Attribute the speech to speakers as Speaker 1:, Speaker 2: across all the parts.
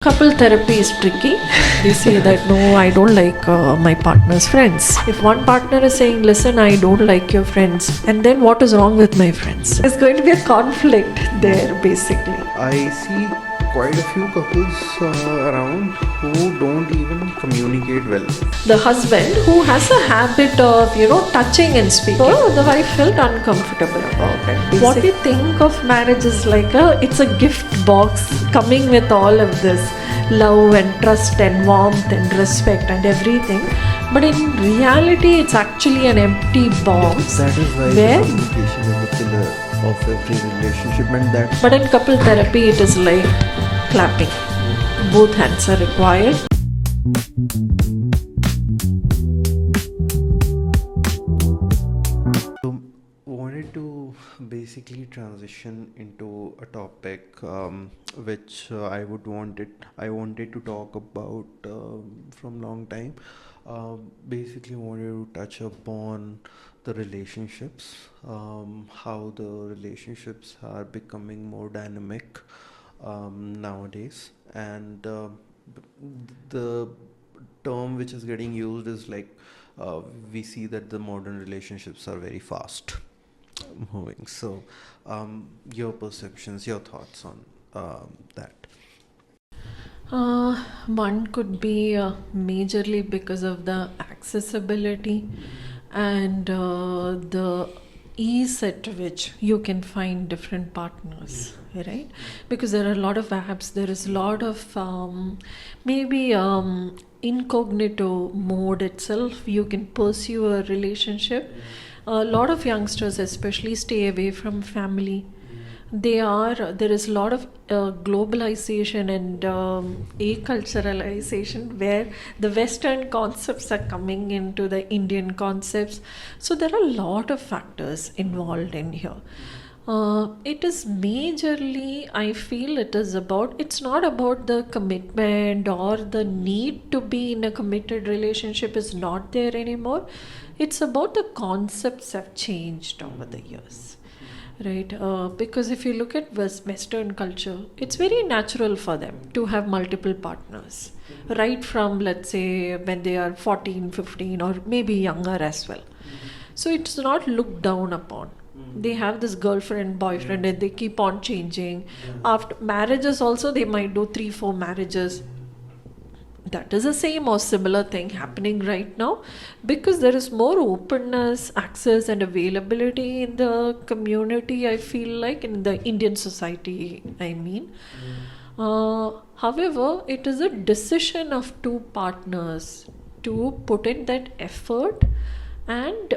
Speaker 1: Couple therapy is tricky. They say that no, I don't like my partner's friends. If one partner is saying, listen, I don't like your friends, and then what is wrong with my friends? There's going to be a conflict there, basically.
Speaker 2: I see quite a few couples around who don't even communicate well.
Speaker 1: The husband who has a habit of, touching and speaking. So the wife felt uncomfortable about it. What we think of marriage is like it's a gift box coming with all of this love and trust and warmth and respect and everything. But in reality, it's actually an empty box.
Speaker 2: That is why
Speaker 1: where
Speaker 2: communication is the pillar of every relationship, and that.
Speaker 1: But in couple therapy, it is like clapping. Both hands are required.
Speaker 2: So, wanted to basically transition into a topic which I wanted to talk about from long time. Basically, wanted to touch upon the relationships, how the relationships are becoming more dynamic nowadays, and the term which is getting used is like we see that the modern relationships are very fast moving. So, your perceptions, your thoughts on that?
Speaker 1: One could be majorly because of the accessibility and the ease at which you can find different partners, right? Because there are a lot of apps, there is a lot of maybe incognito mode itself. You can pursue a relationship. A lot of youngsters especially stay away from family. There is a lot of globalization and aculturalization where the Western concepts are coming into the Indian concepts. So there are a lot of factors involved in here. It is majorly, I feel it's not about the commitment or the need to be in a committed relationship is not there anymore. It's about the concepts have changed over the years. Right, because if you look at Western culture, it's very natural for them to have multiple partners, right from, let's say, when they are 14, 15, or maybe younger as well. So it's not looked down upon. They have this girlfriend, boyfriend, and they keep on changing. After marriages also, they might do 3, 4 marriages. That is the same or similar thing happening right now because there is more openness, access and availability in the community, I feel like, in the Indian society, I mean. However, it is a decision of two partners to put in that effort and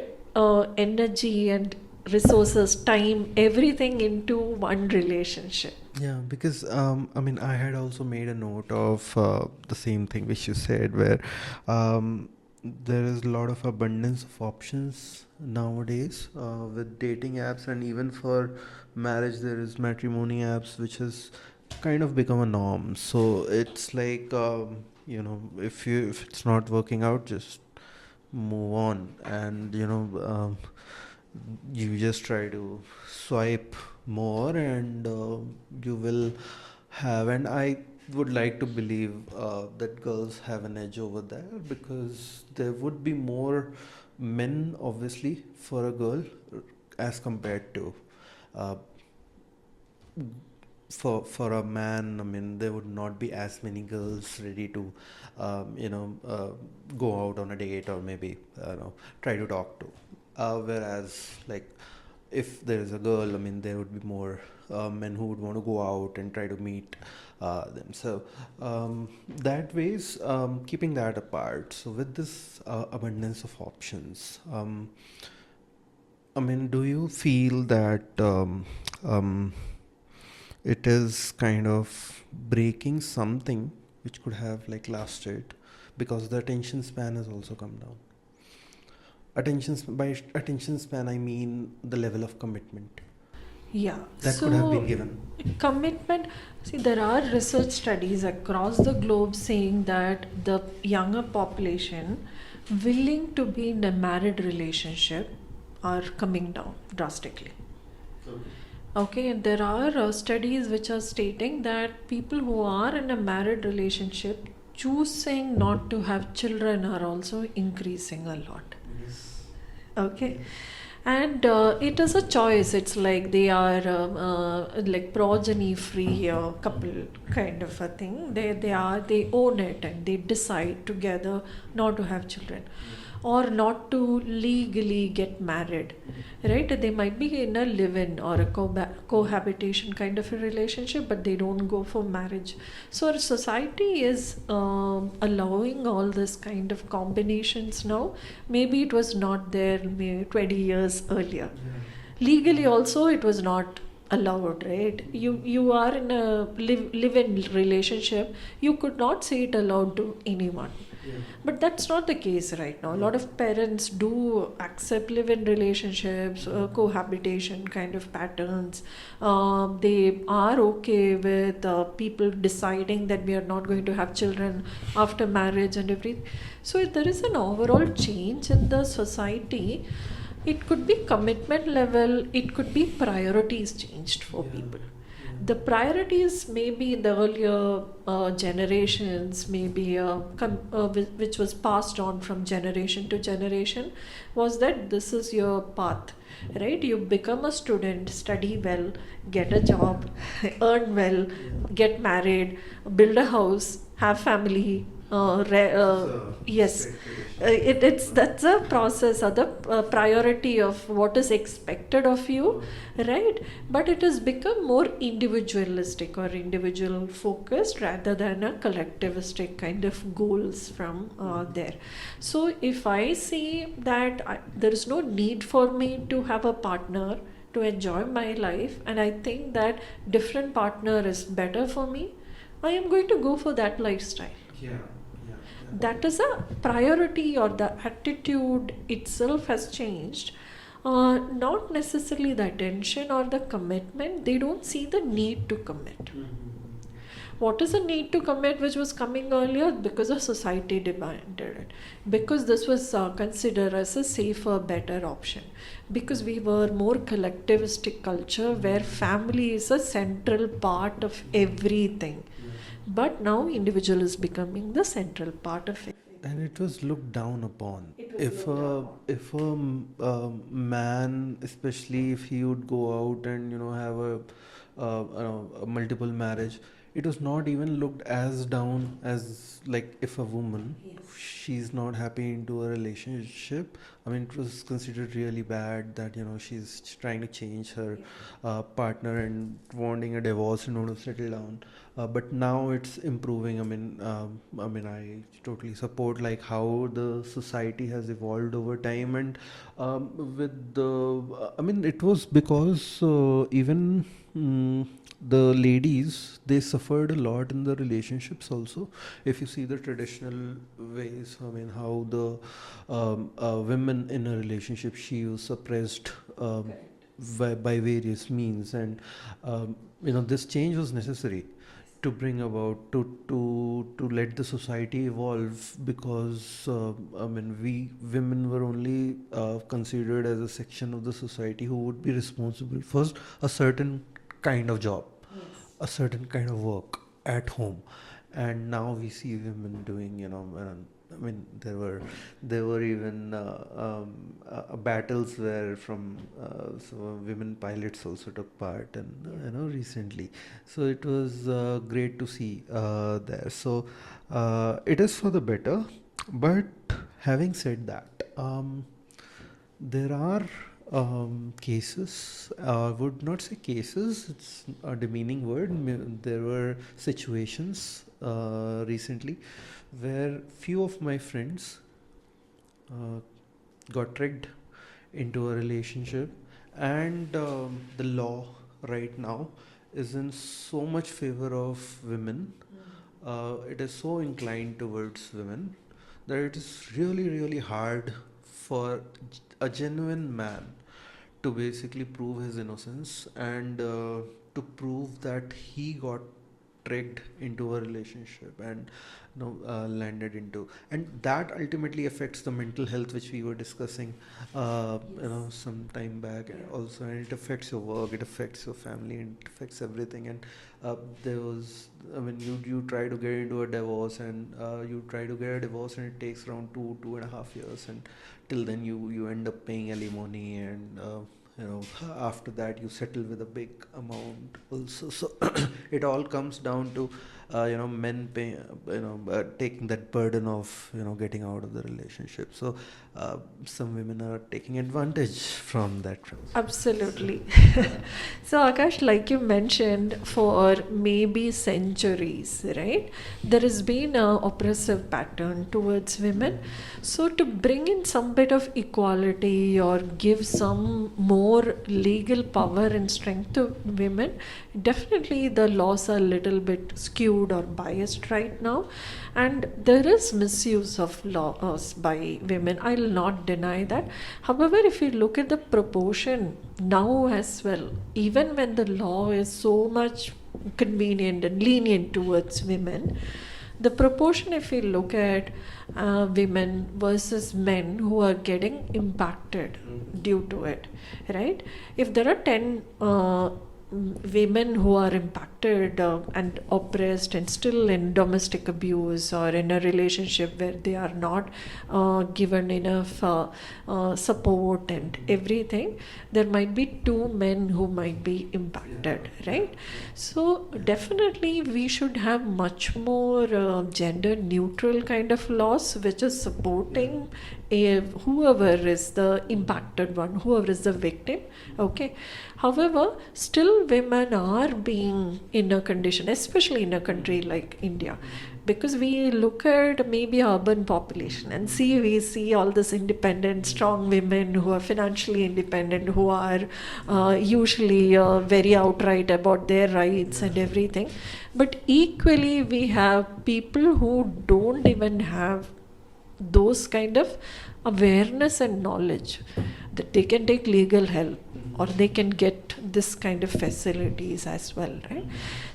Speaker 1: energy and resources, time, everything into one relationship.
Speaker 2: Yeah, because I had also made a note of the same thing which you said, where there is a lot of abundance of options nowadays with dating apps, and even for marriage, there is matrimony apps, which has kind of become a norm. So it's like if it's not working out, just move on, and you just try to swipe more, and you will have. And I would like to believe that girls have an edge over there, because there would be more men obviously for a girl as compared to uh, for a man. I mean, there would not be as many girls ready to go out on a date, or maybe try to talk to, whereas, like, if there is a girl, I mean, there would be more men who would want to go out and try to meet them. So that ways, keeping that apart. So with this abundance of options, I mean, do you feel that it is kind of breaking something which could have like lasted, because the attention span has also come down? By attention span, I mean the level of commitment
Speaker 1: Yeah,
Speaker 2: that could have been given.
Speaker 1: Commitment. See, there are research studies across the globe saying that the younger population willing to be in a married relationship are coming down drastically.
Speaker 2: Okay.
Speaker 1: Okay, there are studies which are stating that people who are in a married relationship choosing not to have children are also increasing a lot.
Speaker 2: Yes.
Speaker 1: Okay,
Speaker 2: Yes.
Speaker 1: and it is a choice. It's like they are like progeny free couple kind of a thing. They own it and they decide together not to have children or not to legally get married, right? They might be in a live-in or a cohabitation kind of a relationship, but they don't go for marriage. So our society is allowing all this kind of combinations now. Maybe it was not there maybe 20 years earlier. Legally also it was not allowed, right? You are in a live-in relationship. You could not say it allowed to anyone.
Speaker 2: Yeah.
Speaker 1: But that's not the case right now. A lot of parents do accept live-in relationships, cohabitation kind of patterns. They are okay with people deciding that we are not going to have children after marriage and everything. So if there is an overall change in the society. It could be commitment level, it could be priorities changed for
Speaker 2: Yeah.
Speaker 1: people.
Speaker 2: Yeah.
Speaker 1: The priorities maybe in the earlier generations, maybe which was passed on from generation to generation, was that this is your path, right? You become a student, study well, get a job, earn well,
Speaker 2: Yeah.
Speaker 1: get married, build a house, have family.
Speaker 2: It's a
Speaker 1: Yes,
Speaker 2: straight tradition.
Speaker 1: it's that's a process or the priority of what is expected of you, right? But it has become more individualistic or individual focused rather than a collectivistic kind of goals from there. So if I see that there is no need for me to have a partner to enjoy my life, and I think that different partner is better for me, I am going to go for that lifestyle.
Speaker 2: Yeah. Yeah. Yeah.
Speaker 1: That is a priority, or the attitude itself has changed. Not necessarily the attention or the commitment. They don't see the need to commit. What is the need to commit, which was coming earlier? Because the society demanded it. Because this was considered as a safer, better option. Because we were more collectivistic culture where family is a central part of everything. But now individual is becoming the central part of it.
Speaker 2: And it was looked down upon.
Speaker 1: It was
Speaker 2: If
Speaker 1: looked
Speaker 2: a
Speaker 1: upon.
Speaker 2: man, especially if he would go out and have a multiple marriage, it was not even looked as down as, like, if a woman,
Speaker 1: Yes.
Speaker 2: she's not happy into a relationship. I mean, it was considered really bad that she's trying to change her partner and wanting a divorce in order to settle down. But now it's improving. I totally support like how the society has evolved over time, and with the it was because even the ladies, they suffered a lot in the relationships also. If you see the traditional ways, how the women in a relationship, she was suppressed by various means, and this change was necessary to bring about, to let the society evolve, because we women were only considered as a section of the society who would be responsible for a certain kind of job, a certain kind of work at home. And now we see women doing, there were even battles where from so women pilots also took part, and recently. So it was great to see there. So it is for the better. But having said that, there are cases, I would not say cases, it's a demeaning word. There were situations recently where few of my friends uh, got tricked into a relationship, and the law right now is in so much favor of women. It is so inclined towards women that it is really, really hard for a genuine man to basically prove his innocence, and to prove that he got tricked into a relationship and landed into, and that ultimately affects the mental health, which we were discussing some time back also, and it affects your work, it affects your family, and it affects everything. And there was, I mean, you try to get into a divorce, and you try to get a divorce, and it takes around 2.5 years, and till then you end up paying alimony, and you know after that you settle with a big amount also. So it all comes down to men pay, taking that burden of getting out of the relationship. So some women are taking advantage from that.
Speaker 1: Absolutely. So, Akash, like you mentioned, for maybe centuries, right, there has been a oppressive pattern towards women. So, to bring in some bit of equality or give some more legal power and strength to women, definitely the laws are a little bit skewed or biased right now, and there is misuse of laws by women. I'll not deny that. However, if you look at the proportion now as well, even when the law is so much convenient and lenient towards women, the proportion, if we look at women versus men who are getting impacted due to it, right? If there are 10 women who are impacted and oppressed and still in domestic abuse or in a relationship where they are not given enough support and everything, there might be 2 men who might be impacted, right? So definitely we should have much more gender neutral kind of laws which is supporting whoever is the impacted one, whoever is the victim. Okay. However, still women are being in a condition, especially in a country like India, because we look at maybe urban population and we see all this independent, strong women who are financially independent, who are usually very outright about their rights and everything. But equally, we have people who don't even have those kind of awareness and knowledge that they can take legal help or they can get this kind of facilities as well, right?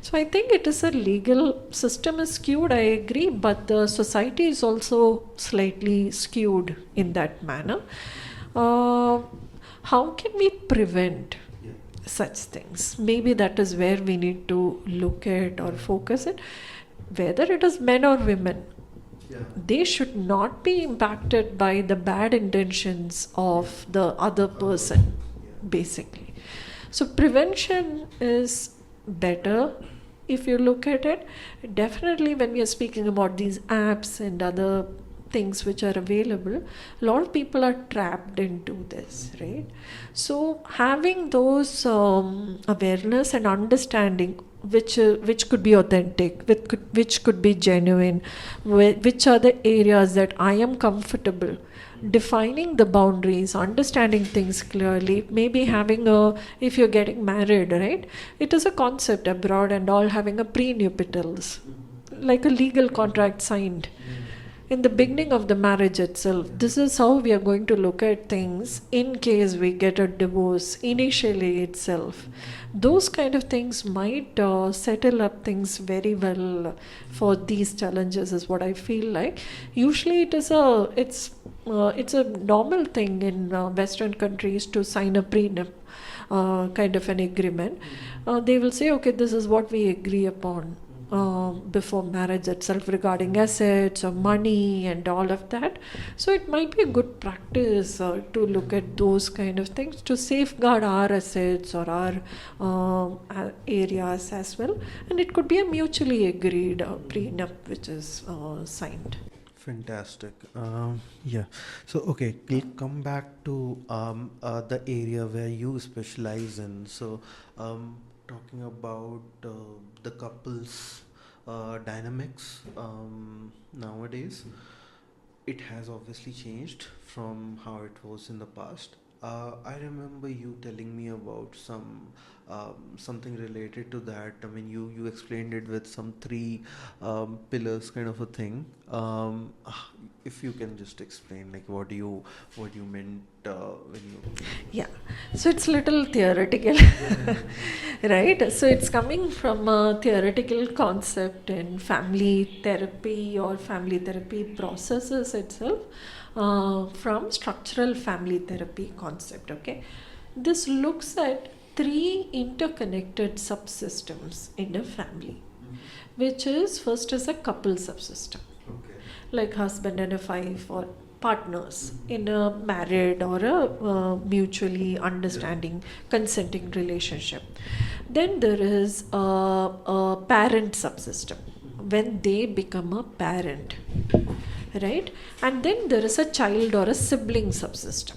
Speaker 1: So I think it is a legal system is skewed, I agree, but the society is also slightly skewed in that manner. How can we prevent such things? Maybe that is where we need to look at or focus it, whether it is men or women. They should not be impacted by the bad intentions of the other person, basically. So prevention is better if you look at it. Definitely when we are speaking about these apps and other things which are available, a lot of people are trapped into this, right? So having those awareness and understanding which could be authentic, which could be genuine, which are the areas that I am comfortable, defining the boundaries, understanding things clearly, maybe having if you're getting married, right, it is a concept abroad and all, having a prenuptials, like a legal contract signed in the beginning of the marriage itself. This is how we are going to look at things in case we get a divorce initially itself. Those kind of things might settle up things very well for these challenges, is what I feel like. Usually it's a normal thing in Western countries to sign a prenup kind of an agreement. They will say, okay, this is what we agree upon before marriage itself regarding assets or money and all of that. So it might be a good practice to look at those kind of things to safeguard our assets or our areas as well. And it could be a mutually agreed prenup which is signed.
Speaker 2: Fantastic. Yeah. So, okay, we'll come back to the area where you specialize in. So, talking about the couples dynamics nowadays, it has obviously changed from how it was in the past. I remember you telling me about some something related to that. I mean, you explained it with some three pillars kind of a thing. If you can just explain, like, what you meant when you.
Speaker 1: Yeah, so it's little theoretical, right? So it's coming from a theoretical concept in family therapy or family therapy processes itself, from structural family therapy concept. Okay, this looks at three interconnected subsystems in a family, which is first is a couple subsystem,
Speaker 2: Okay.
Speaker 1: like husband and a wife or partners in a married or a mutually understanding consenting relationship. Then there is a parent subsystem when they become a parent, right? And then there is a child or a sibling subsystem.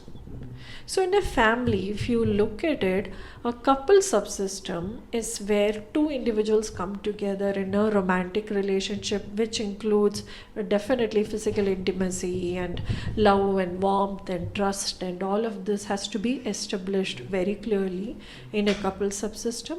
Speaker 1: So in a family, if you look at it, a couple subsystem is where two individuals come together in a romantic relationship, which includes definitely physical intimacy and love and warmth and trust, and all of this has to be established very clearly in a couple subsystem.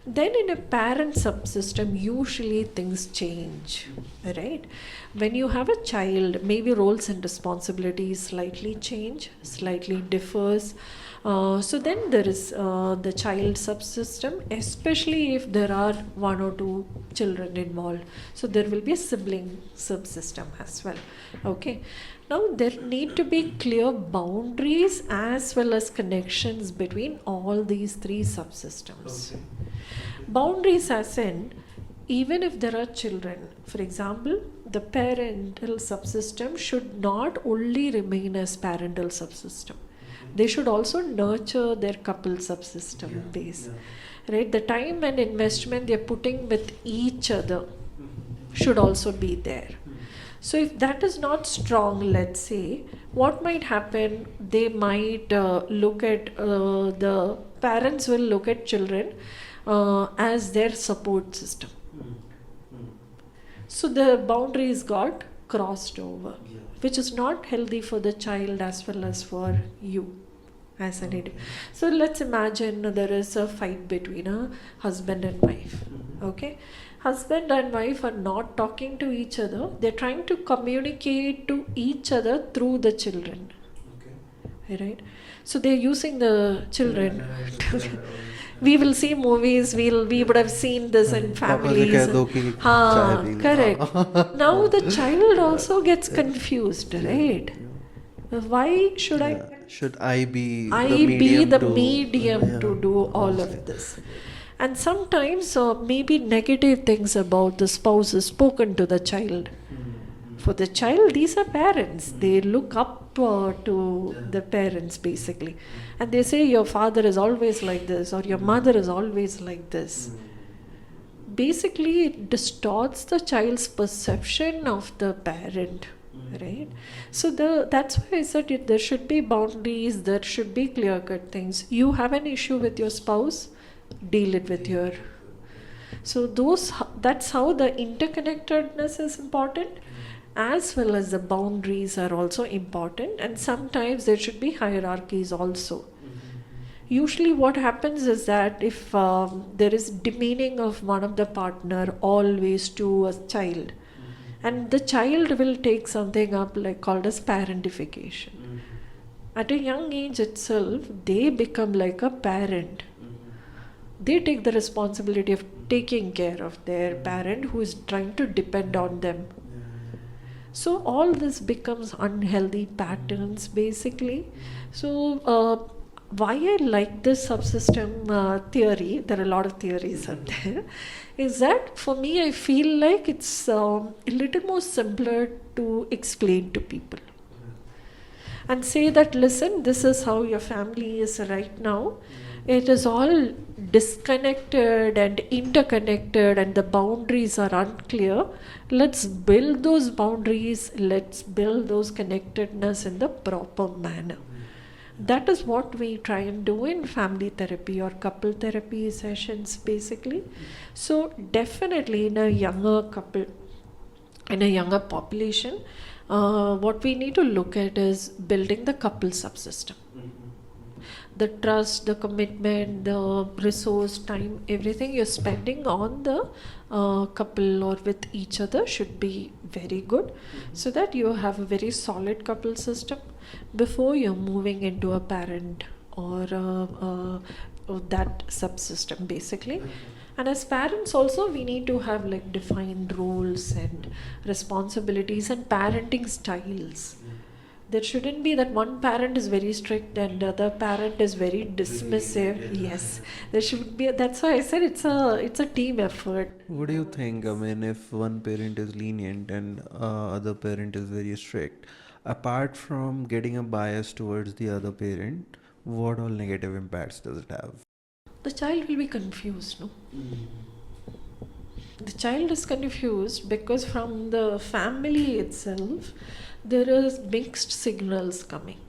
Speaker 1: Then in a parent subsystem, usually things change, right? When you have a child, maybe roles and responsibilities slightly change, slightly differs. So then there is the child subsystem, especially if there are one or two children involved. So there will be a sibling subsystem as well. Okay. Now there need to be clear boundaries as well as connections between all these three subsystems.
Speaker 2: Okay.
Speaker 1: Boundaries as in, even if there are children, for example, the parental subsystem should not only remain as parental subsystem. They should also nurture their couple subsystem base. Right? The time and investment they're putting with each other should also be there. So if that is not strong, let's say, what might happen? They might look at the parents will look at children as their support system. So the boundaries got crossed over, which is not healthy for the child as well as for you as an individual. So let's imagine there is a fight between a husband and wife. Okay, husband and wife are not talking to each other. They're trying to communicate to each other through the children. Okay. Right? So they're using the children. We will see movies, we would have seen this in families. Correct. Now the child also gets confused, right? Why should
Speaker 2: Should I be
Speaker 1: the medium to do all of this? And sometimes maybe negative things about the spouse is spoken to the child. For the child, these are parents. They look up to the parents basically. And they say your father is always like this or your mother is always like this. Basically, it distorts the child's perception of the parent. Right? So that's why I said there should be boundaries, there should be clear-cut things. You have an issue with your spouse, deal it with your... So that's how the interconnectedness is important, as well as the boundaries are also important, and sometimes there should be hierarchies also. Usually what happens is that if there is demeaning of one of the partner always to a child, and the child will take something up like called as parentification. At a young age itself, they become like a parent. They take the responsibility of taking care of their parent who is trying to depend on them. So all this becomes unhealthy patterns basically. So why I like this subsystem theory, there are a lot of theories out there, is that for me I feel like it's a little more simpler to explain to people. And say that, listen, this is how your family is right now. It is all disconnected and interconnected and the boundaries are unclear. Let's build those boundaries, let's build those connectedness in the proper manner. That is what we try and do in family therapy or couple therapy sessions basically. So definitely in a younger couple, in a younger population, what we need to look at is building the couple subsystem. the trust, the commitment, the resource, time, everything you're spending on the couple or with each other should be very good, so that you have a very solid couple system before you're moving into a parent or that subsystem basically. And as parents also, we need to have like defined roles and responsibilities and parenting styles. There shouldn't be that one parent is very strict and the other parent is very dismissive. Yes, there should be. That's why I said it's a team effort.
Speaker 2: What do you think? I mean, if one parent is lenient and other parent is very strict, apart from getting a bias towards the other parent, what all negative impacts does it have?
Speaker 1: The child will be confused, no? The child is confused because from the family itself there is mixed signals coming,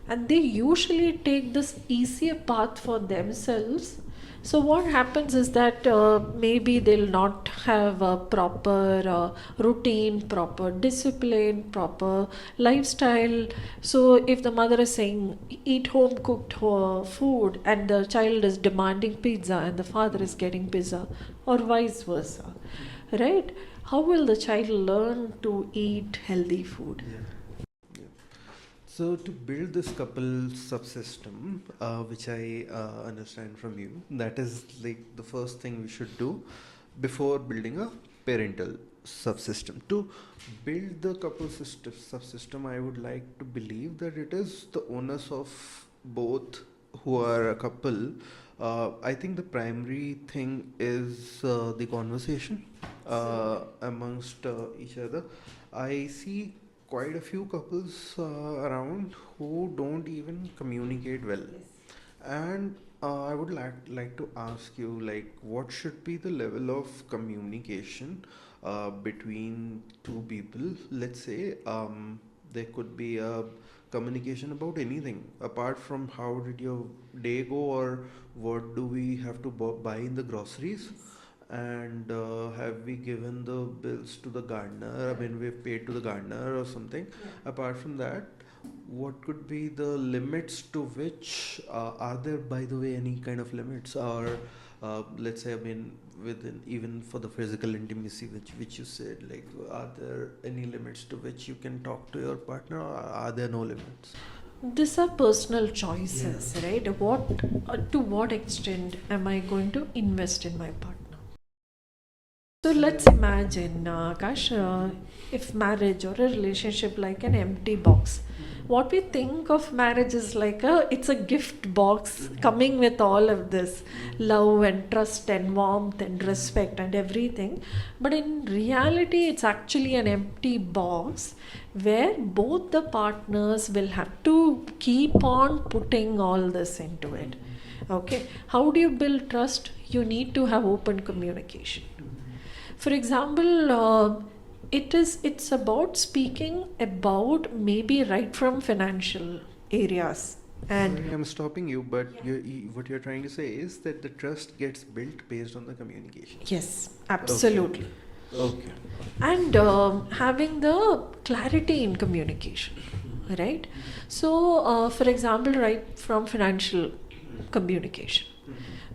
Speaker 1: and they usually take this easier path for themselves. So what happens is that maybe they'll not have a proper routine, proper discipline, proper lifestyle. So if the mother is saying eat home cooked food and the child is demanding pizza and the father is getting pizza, or vice versa, right? How will the child learn to eat healthy food?
Speaker 2: So to build this couple subsystem, which I understand from you, that is like the first thing we should do before building a parental subsystem. To build the couple subsystem, I would like to believe that it is the onus of both who are a couple. I think the primary thing is the conversation amongst each other. I see quite a few couples around who don't even communicate well. And I would like to ask you, like, what should be the level of communication between two people? Let's say there could be a communication about anything apart from how did your day go, or what do we have to buy in the groceries, and have we given the bills to the gardener? I mean, we've paid to the gardener or something. Apart from that, what could be the limits to which are there, by the way, any kind of limits, or let's say, I mean, within even for the physical intimacy which you said, like, are there any limits to which you can talk to your partner, or are there no limits?
Speaker 1: These are personal choices, right? To what extent am I going to invest in my partner? So let's imagine, Akash, if marriage or a relationship like an empty box. What we think of marriage is like it's a gift box coming with all of this love and trust and warmth and respect and everything. But in reality, it's actually an empty box where both the partners will have to keep on putting all this into it. Okay, how do you build trust? You need to have open communication. For example, it's about speaking about maybe right from financial areas. And
Speaker 2: Sorry, I'm stopping you, but what you're trying to say is that the trust gets built based on the communication.
Speaker 1: yes, absolutely.
Speaker 2: Okay.
Speaker 1: And having the clarity in communication, right? So, for example, right from financial communication.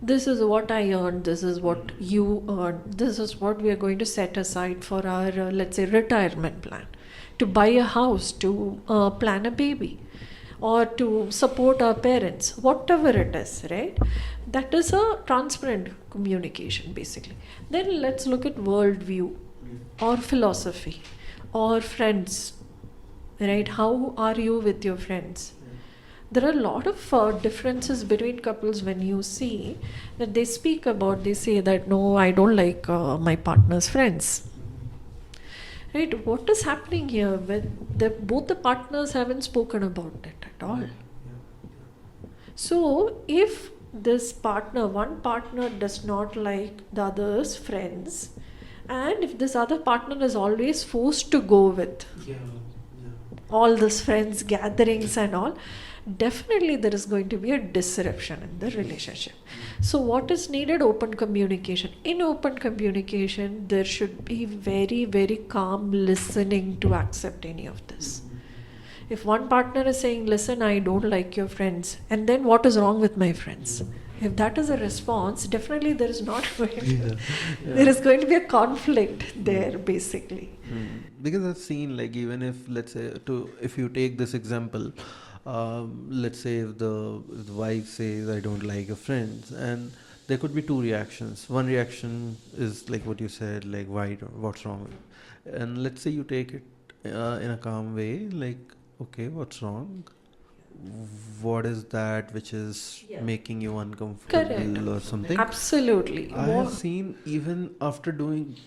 Speaker 1: This is what I earned, this is what you earn, this is what we are going to set aside for our, let's say, retirement plan, to buy a house, to plan a baby, or to support our parents, whatever it is, right? That is a transparent communication, basically. Then let's look at worldview or philosophy or friends, right? How are you with your friends? There are a lot of differences between couples when you see that they speak about, they say that no, I don't like my partner's friends. Right? What is happening here when both the partners haven't spoken about it at all? So, if one partner does not like the other's friends, and if this other partner is always forced to go with all these friends gatherings and all, definitely there is going to be a disruption in the relationship. So what is needed? Open communication. In open communication, there should be very, very calm listening to accept any of this. If one partner is saying, listen, I don't like your friends, and then what is wrong with my friends? If that is a response, definitely there is not going to, there is going to be a conflict there, basically.
Speaker 2: Because I've seen, like, even if, let's say, if you take this example, let's say if the wife says, I don't like your friends, and there could be two reactions. One reaction is like what you said, like, what's wrong with it? And let's say you take it in a calm way, like, okay, what's wrong? What is that which is making you uncomfortable
Speaker 1: Correct.
Speaker 2: or something?
Speaker 1: Absolutely.
Speaker 2: I have seen, even after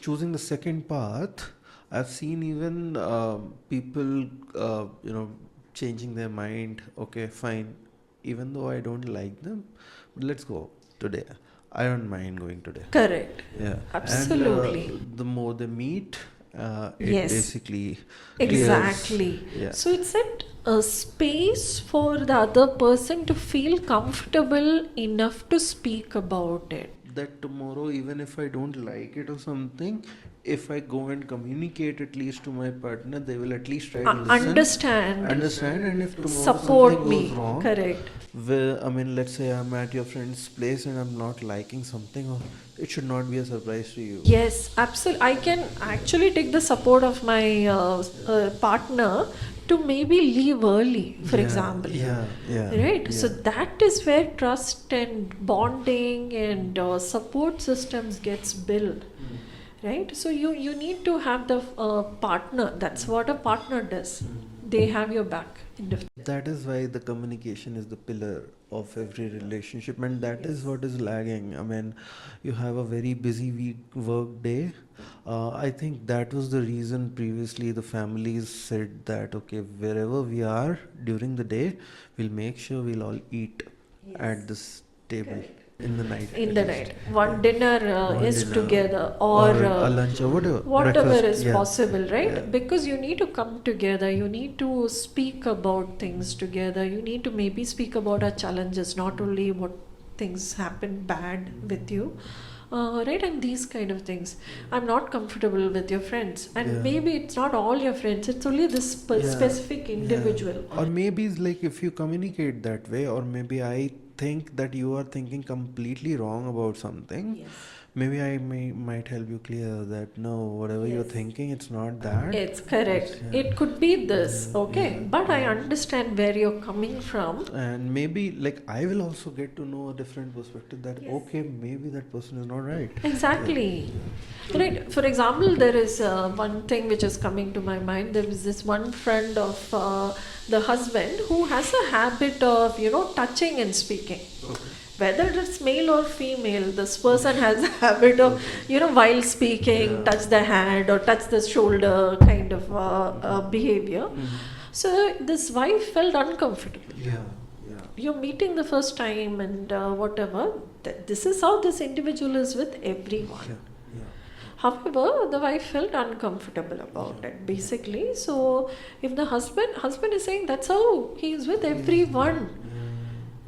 Speaker 2: choosing the second path, I've seen even people, changing their mind. Okay, fine. Even though I don't like them, but let's go today. I don't mind going today.
Speaker 1: Correct.
Speaker 2: Yeah.
Speaker 1: Absolutely.
Speaker 2: And the more they meet, it
Speaker 1: Yes.
Speaker 2: basically
Speaker 1: Exactly.
Speaker 2: clears. Yeah.
Speaker 1: So it's a space for the other person to feel comfortable enough to speak about it.
Speaker 2: That tomorrow, even if I don't like it or something, if I go and communicate at least to my partner, they will at least try to listen, understand, and if tomorrow
Speaker 1: Support
Speaker 2: something
Speaker 1: me.
Speaker 2: goes wrong,
Speaker 1: Correct.
Speaker 2: I mean, let's say I'm at your friend's place and I'm not liking something, or it should not be a surprise to you.
Speaker 1: Yes, absolutely. I can actually take the support of my partner to maybe leave early, for example.
Speaker 2: Yeah, yeah.
Speaker 1: Right?
Speaker 2: Yeah.
Speaker 1: So that is where trust and bonding and support systems gets built. Right? So you need to have the partner. That's what a partner does. They have your back.
Speaker 2: That is why the communication is the pillar of every relationship, and that is what is lagging. I mean, you have a very busy work day. I think that was the reason previously the families said that, okay, wherever we are during the day, we'll make sure we'll all eat at this table in the night.
Speaker 1: In
Speaker 2: at
Speaker 1: the
Speaker 2: least.
Speaker 1: night. One dinner
Speaker 2: One
Speaker 1: is
Speaker 2: dinner,
Speaker 1: together,
Speaker 2: or
Speaker 1: or
Speaker 2: a lunch, or whatever.
Speaker 1: whatever
Speaker 2: breakfast,
Speaker 1: is
Speaker 2: yeah.
Speaker 1: possible, right?
Speaker 2: Yeah.
Speaker 1: Because you need to come together, you need to speak about things together, you need to maybe speak about our challenges, not only what things happen bad with you. Right, and these kind of things. I'm not comfortable with your friends, and
Speaker 2: Yeah.
Speaker 1: maybe it's not all your friends, it's only this
Speaker 2: Yeah.
Speaker 1: specific individual.
Speaker 2: Or maybe it's like if you communicate that way, or maybe I think that you are thinking completely wrong about something.
Speaker 1: Yes.
Speaker 2: Maybe I might help you clear that no, whatever you're
Speaker 1: Yes.
Speaker 2: thinking, it's not that.
Speaker 1: It's correct.
Speaker 2: Yeah.
Speaker 1: It could be this, okay?
Speaker 2: Yeah.
Speaker 1: But I understand where you're coming from.
Speaker 2: And maybe like I will also get to know a different perspective that okay, maybe that person is not right.
Speaker 1: Exactly. Right. For example, there is one thing which is coming to my mind. There is this one friend of the husband who has a habit of, touching and speaking.
Speaker 2: Okay.
Speaker 1: Whether it's male or female, this person has a habit of, while speaking,
Speaker 2: Yeah.
Speaker 1: touch the hand or touch the shoulder kind of behavior. So this wife felt uncomfortable.
Speaker 2: Yeah. Yeah.
Speaker 1: You're meeting the first time and whatever. This is how this individual is with everyone.
Speaker 2: Yeah. Yeah.
Speaker 1: However, the wife felt uncomfortable about it, basically. So if the husband is saying that's how he is with everyone.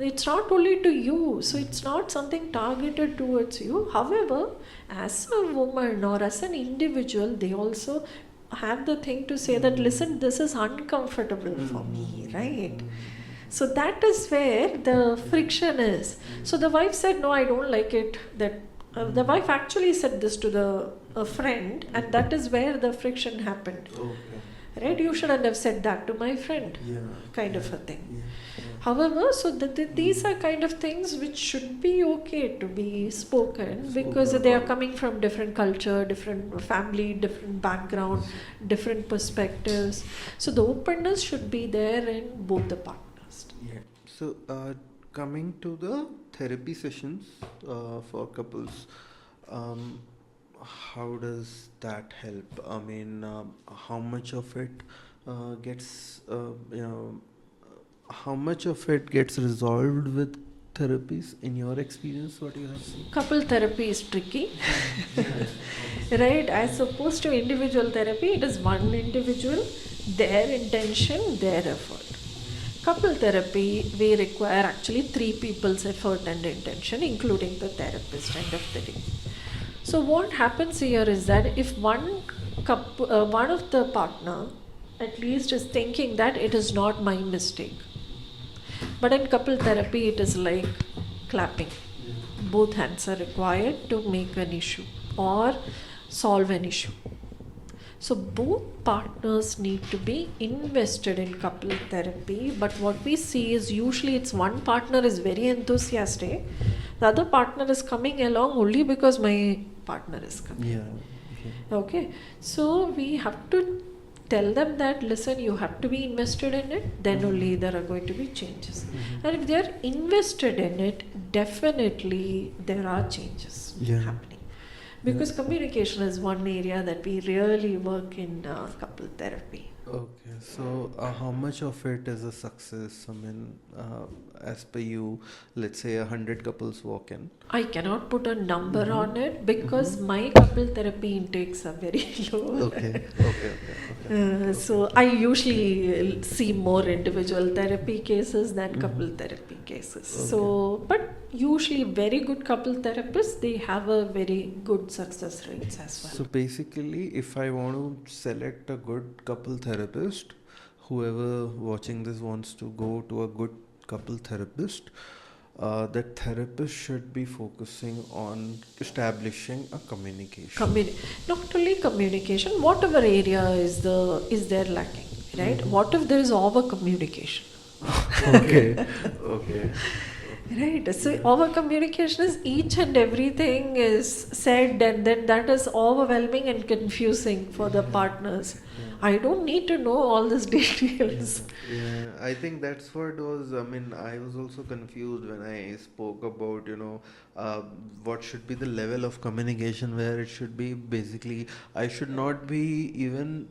Speaker 1: It's not only to you, so it's not something targeted towards you. However, as a woman or as an individual, they also have the thing to say that, listen, this is uncomfortable for me, right? So that is where the friction is. So the wife said, no, I don't like it. That the wife actually said this to the friend, and that is where the friction happened.
Speaker 2: Okay.
Speaker 1: Right? You shouldn't have said that to my friend,
Speaker 2: Yeah.
Speaker 1: kind of a thing.
Speaker 2: Yeah.
Speaker 1: However, so these are kind of things which should be okay to be spoken, because they are coming from different culture, different family, different background, different perspectives. So the openness should be there in both the partners.
Speaker 2: Yeah. So, coming to the therapy sessions for couples, how does that help? I mean, how much of it gets, how much of it gets resolved with therapies in your experience? What you have seen?
Speaker 1: Couple therapy is tricky, right? As opposed to individual therapy, it is one individual, their intention, their effort. Couple therapy, we require actually three people's effort and intention, including the therapist end of the day. So what happens here is that if one of the partner at least is thinking that it is not my mistake. But in couple therapy, it is like clapping. Both hands are required to make an issue or solve an issue. So both partners need to be invested in couple therapy. But what we see is usually it's one partner is very enthusiastic, the other partner is coming along only because my partner is coming.
Speaker 2: Yeah.
Speaker 1: Okay, so we have to tell them that listen, you have to be invested in it, then only there are going to be changes. And if they are invested in it, definitely there are changes happening. Because communication is one area that we really work in couple therapy.
Speaker 2: Okay, so how much of it is a success? I mean, as per you, let's say 100 couples walk in.
Speaker 1: I cannot put a number on it because my couple therapy intakes are very low.
Speaker 2: Okay.
Speaker 1: So I usually see more individual therapy cases than couple therapy cases. So, but usually very good couple therapists, they have a very good success rates as well.
Speaker 2: So basically, if I want to select a good couple therapist, whoever watching this wants to go to a good couple therapist, that therapist should be focusing on establishing a communication.
Speaker 1: Not only communication, whatever area is there lacking, right? What if there is over communication?
Speaker 2: Okay.
Speaker 1: Right. So over communication is each and everything is said, and then that is overwhelming and confusing for the partners. I don't need to know all these details.
Speaker 2: Yeah, I think that's what was. I mean, I was also confused when I spoke about, what should be the level of communication where it should be. Basically, I should not be even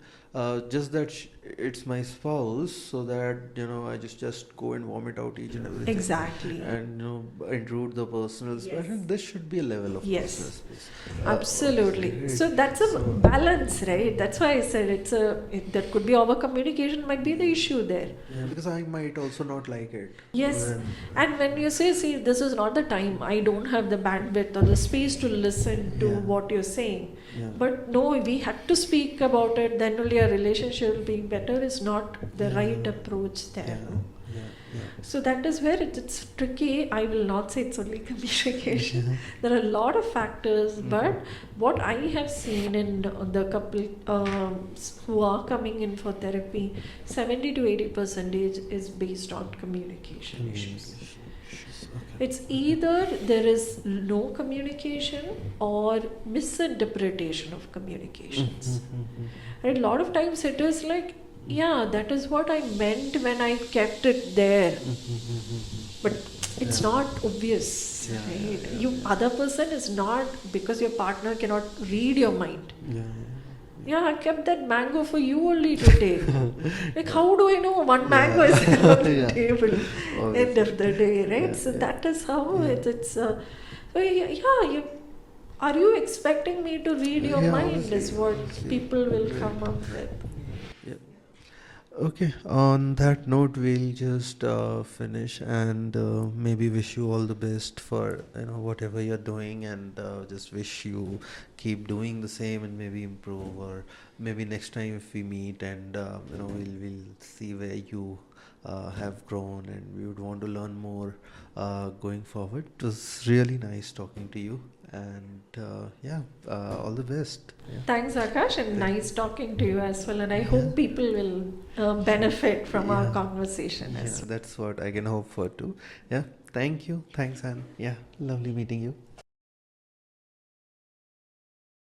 Speaker 2: just that it's my spouse, so that I just go and vomit out each and everything.
Speaker 1: Exactly.
Speaker 2: And intrude the personal space. And this should be a level of
Speaker 1: Yes.
Speaker 2: closeness.
Speaker 1: Absolutely. So that's a balance, right? That's why I said that could be over communication might be the issue there.
Speaker 2: Yeah, because I might also not like it.
Speaker 1: Yes. And when you say, see, this is not the time, I don't have the bandwidth or the space to listen to what you're saying.
Speaker 2: Yeah.
Speaker 1: But no, we had to speak about it, then only a relationship will be better is not the right approach there. So that is where it's tricky. I will not say it's only communication. There are a lot of factors, but what I have seen in the couple who are coming in for therapy, 70 to 80% is based on communication issues. It's either there is no communication or misinterpretation of communications. And a lot of times it is like, yeah, that is what I meant when I kept it there. But it's not obvious, right? You other person is not, because your partner cannot read your mind. Yeah, I kept that mango for you only to take. Like, how do I know one mango is on the table? End of the day, right? So that is how it's. So are you expecting me to read your mind? Is what people will come up with.
Speaker 2: Okay, on that note, we'll just finish and maybe wish you all the best for whatever you're doing, and just wish you keep doing the same and maybe improve, or maybe next time if we meet and we'll see where you have grown, and we would want to learn more going forward. It was really nice talking to you, and all the best.
Speaker 1: Thanks, Akash, and nice talking to you as well. And I hope people will benefit from our conversation as well.
Speaker 2: That's what I can hope for too. Yeah, thank you. Thanks, Anne. Yeah, lovely meeting you.